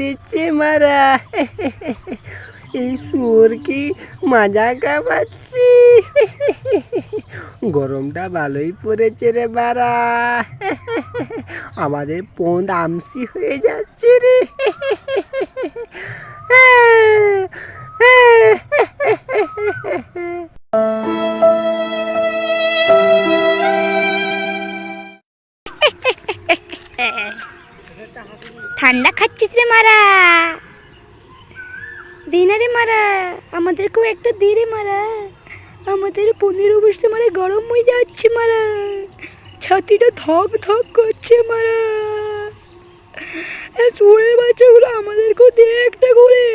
দিচ্ছে মারা। এই শুয়োর কি মাজা কামাচ্ছি। গরমটা ভালোই পড়েছে রে বারা। আমাদের পোঁদ আমসি হয়ে যাচ্ছে রে। ঠান্ডা খাচ্ছিস রে মারা? দে না রে মারা, আমাদেরকেও একটা দে রে মারা। আমাদের 15 মারা গরম হয়ে যাচ্ছে মারা, ছাতিটা ধক ধক করছে মারা। শুয়োরের বাচ্চাগুলো আমাদেরকেও দে একটা করে।